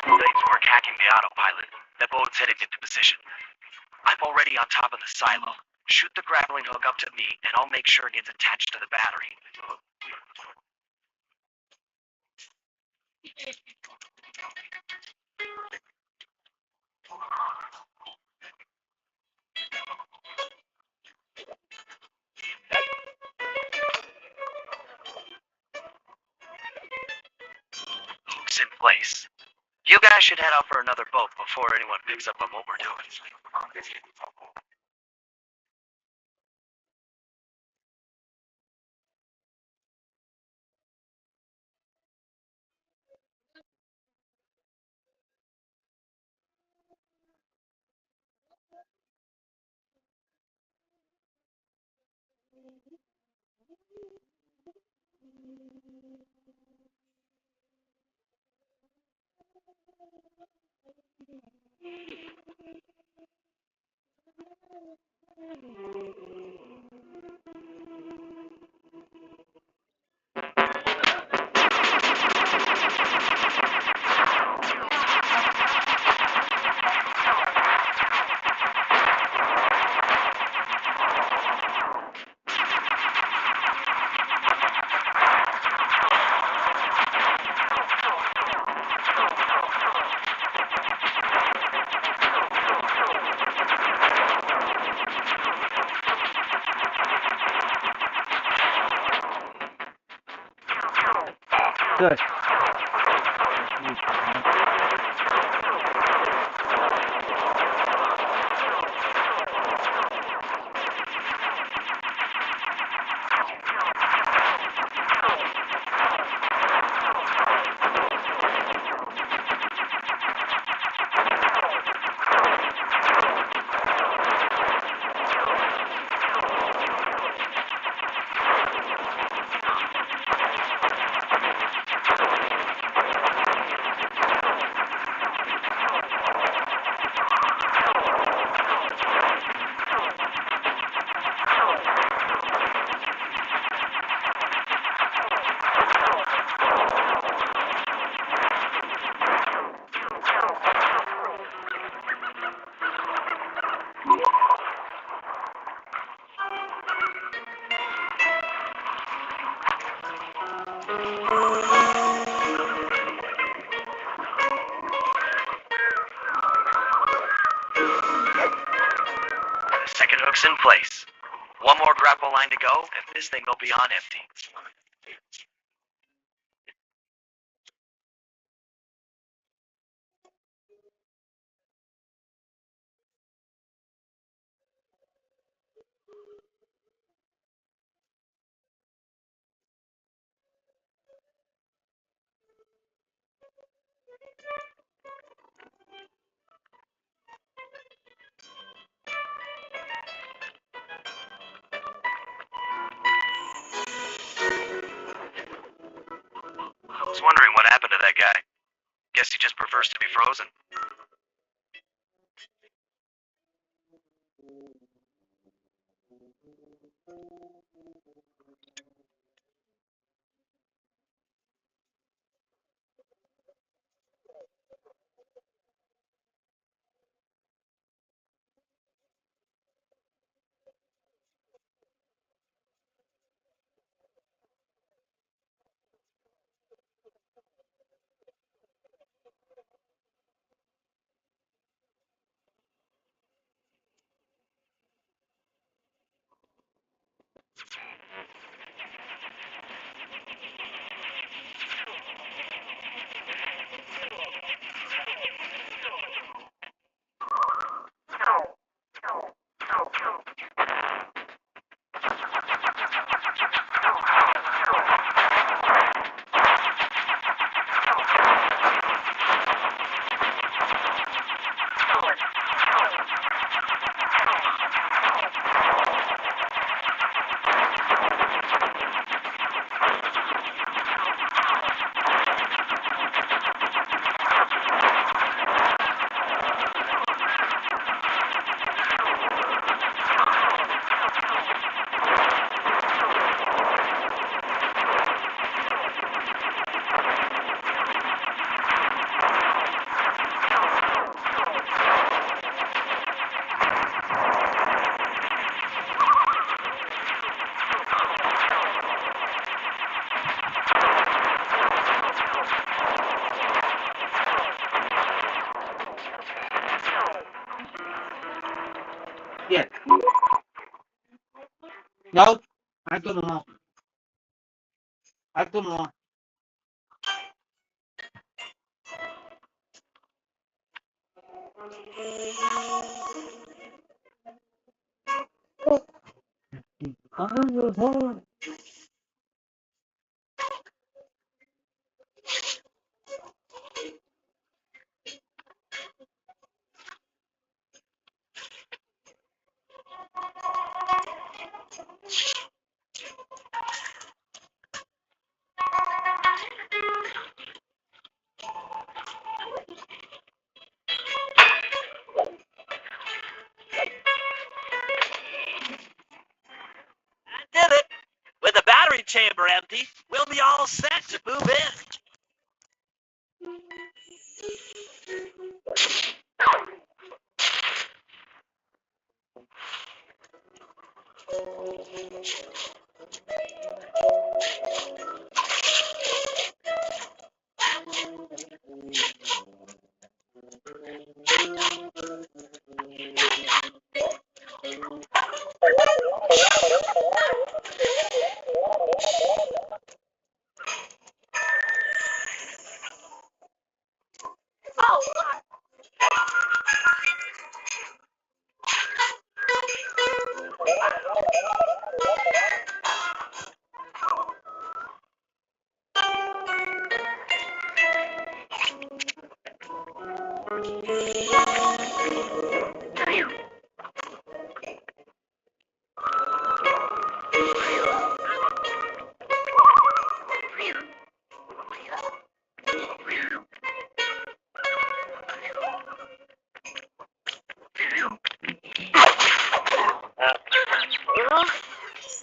Thanks for hacking the autopilot. That boat's headed into position. I'm already on top of the silo. Shoot the grappling hook up to me, and I'll make sure it gets attached to the battery. Hook's in place. You guys should head out for another boat before anyone picks up on what we're doing. Good. Second hook's in place. One more grapple line to go, and this thing will be on empty. I was wondering what happened to that guy. Guess he just prefers to be frozen. Yeah. No, I don't know. I don't know. I don't know. That did it. With the battery chamber empty, we'll be all set to move in.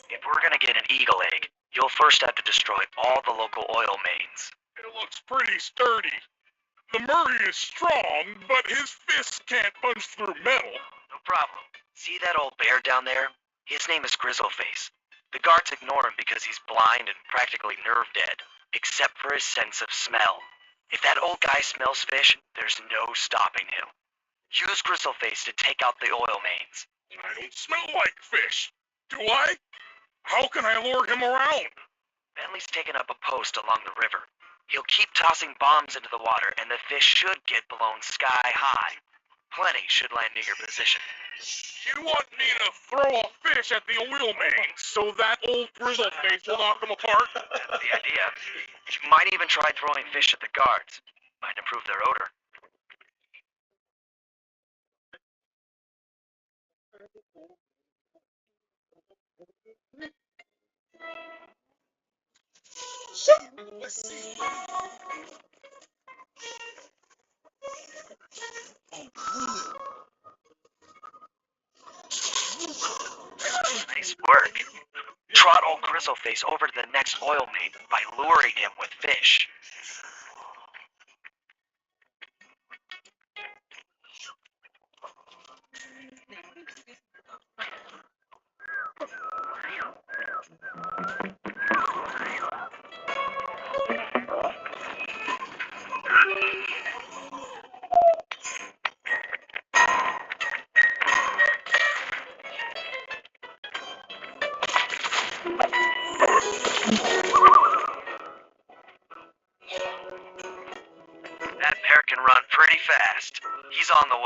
If we're gonna get an eagle egg, you'll first have to destroy all the local oil mains. It looks pretty sturdy. The Murray is strong, but his fists can't punch through metal. No problem. See that old bear down there? His name is Grizzleface. The guards ignore him because he's blind and practically nerve dead, except for his sense of smell. If that old guy smells fish, there's no stopping him. Use Grizzleface to take out the oil mains. I don't smell like fish, do I? How can I lure him around? Bentley's taken up a post along the river. He'll keep tossing bombs into the water, and the fish should get blown sky high. Plenty should land near your position. You want me to throw a fish at the oil mains so that old Grizzleface will knock them apart? That's the idea. You might even try throwing fish at the guards. Might improve their odor. work. Trot old Grizzleface over to the next oil maiden by luring him with fish. That pair can run pretty fast. He's on the way.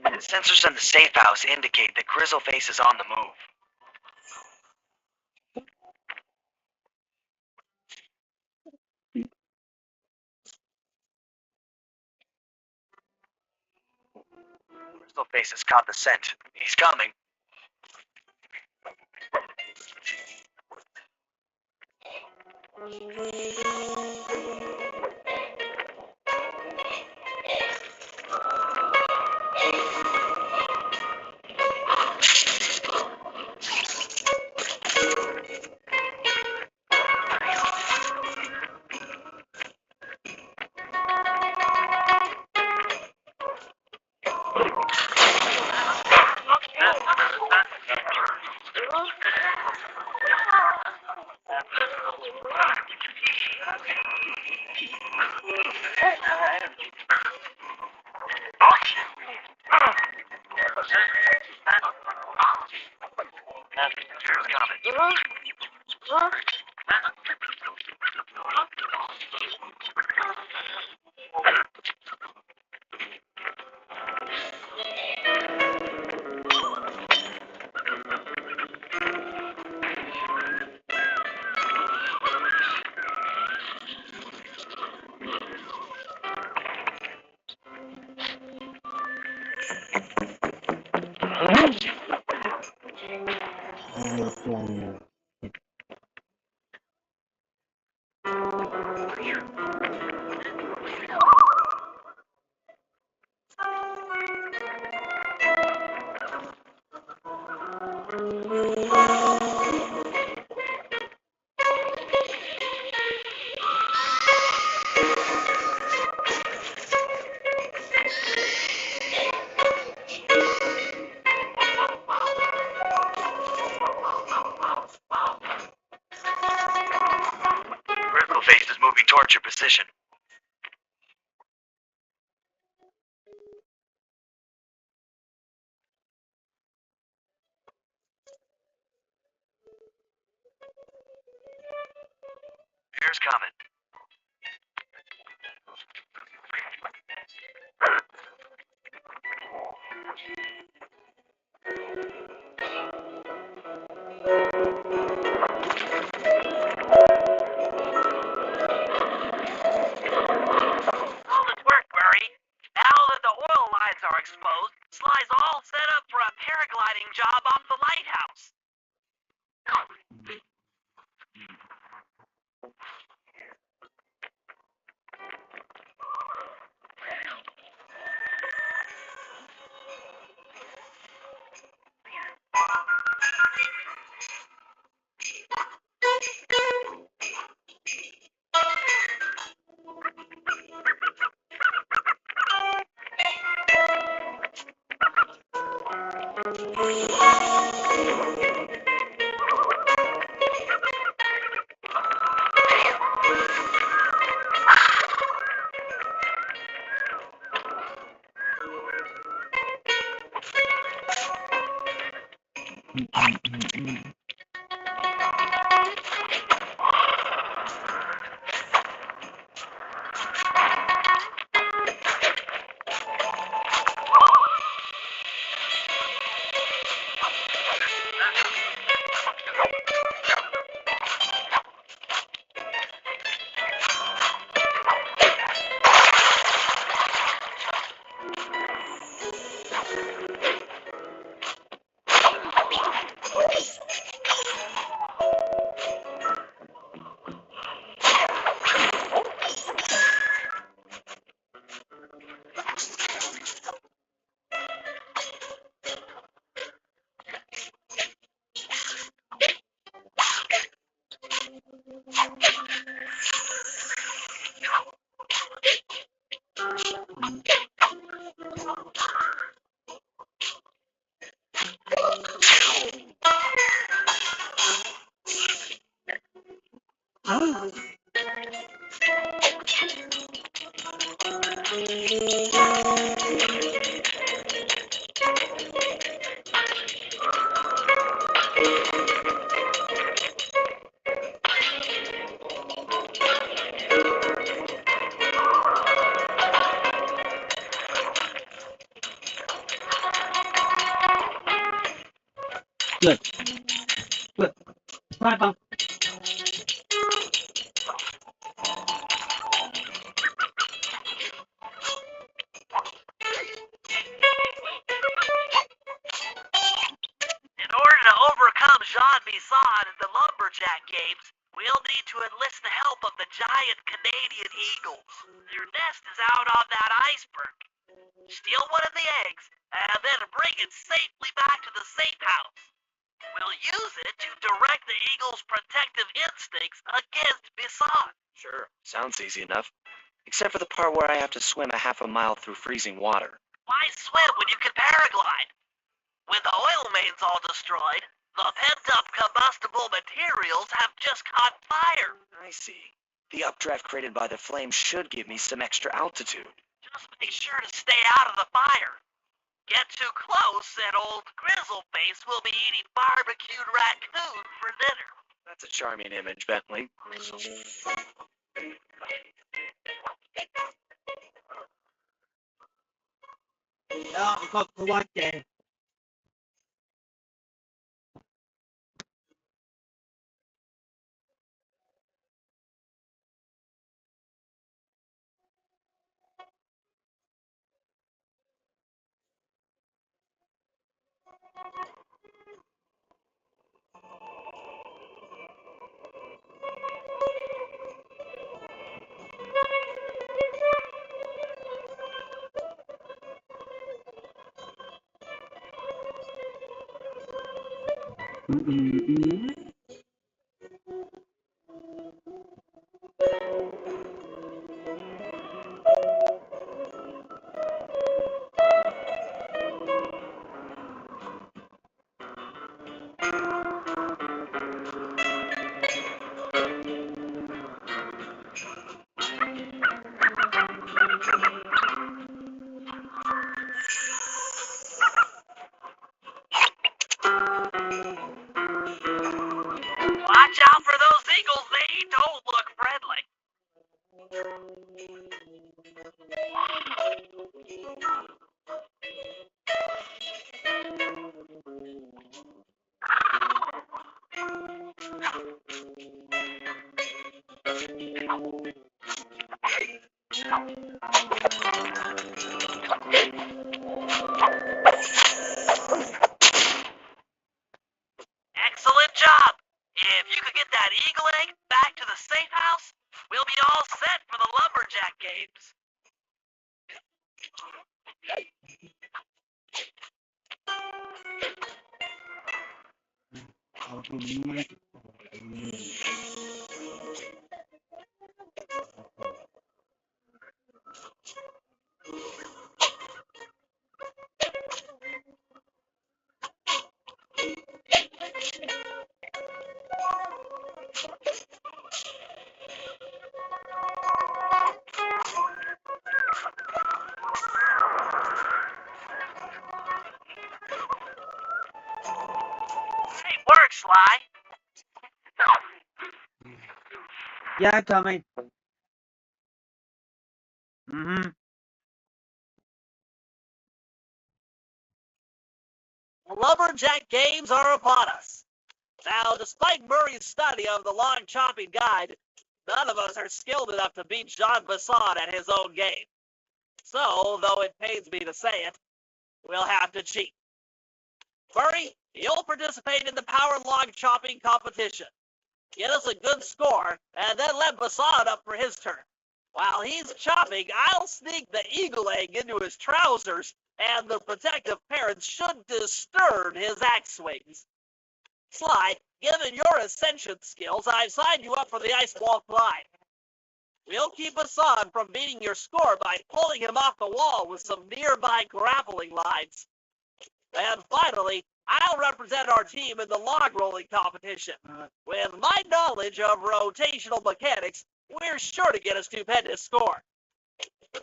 The sensors in the safe house indicate that Grizzleface is on the move. Grizzleface has caught the scent. He's coming. Grizzleface is moving towards your position. Here's coming. Solid work, Murray. Now that the oil lines are exposed, Sly's all set up for a paragliding job off the lighthouse. Good. Good. Bye, Bob. In order to overcome Jean Bisson at the Lumberjack Games, we'll need to enlist the help of the giant Canadian eagles. Their nest is out on that iceberg. Steal one of the eggs, and then bring it safely back to the safe house. We'll use it to direct the eagle's protective instincts against Bisson. Sure, sounds easy enough. Except for the part where I have to swim a half a mile through freezing water. Why swim when you can paraglide? With the oil mains all destroyed, the pent-up combustible materials have just caught fire. I see. The updraft created by the flame should give me some extra altitude. Just make sure to stay out of the fire. Get too close and old Grizzleface will be eating barbecued raccoon for dinner. That's a charming image, Bentley. Ja, ik had verwacht, hè. Watch out for those eagles, they don't look friendly. Excellent job. If you could get that eagle egg back to the safe house, we'll be all set for the Lumberjack Games. Great work, Sly. Yeah, coming. Mm-hmm. The Lumberjack Games are upon us. Now, despite Murray's study of the long chopping guide, none of us are skilled enough to beat Jean Bisson at his own game. So, though it pains me to say it, we'll have to cheat. Murray, you'll participate in the power log chopping competition. Get us a good score, and then let Bisson up for his turn. While he's chopping, I'll sneak the eagle egg into his trousers, and the protective parents should disturb his axe swings. Sly, given your ascension skills, I've signed you up for the ice wall climb. We'll keep Bisson from beating your score by pulling him off the wall with some nearby grappling lines. And finally, I'll represent our team in the log rolling competition. With my knowledge of rotational mechanics, we're sure to get a stupendous score.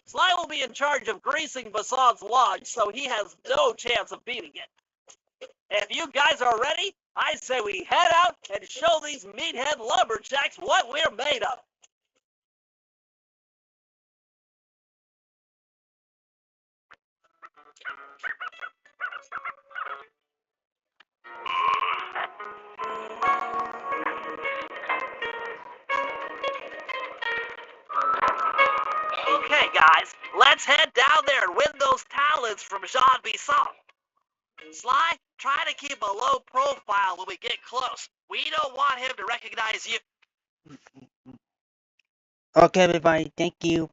Sly will be in charge of greasing Bisson's log, so he has no chance of beating it. If you guys are ready, I say we head out and show these meathead lumberjacks what we're made of. guys, let's head down there and win those talents from Jean Bisson. Sly, try to keep a low profile when we get close. We don't want him to recognize you. Okay, everybody, thank you.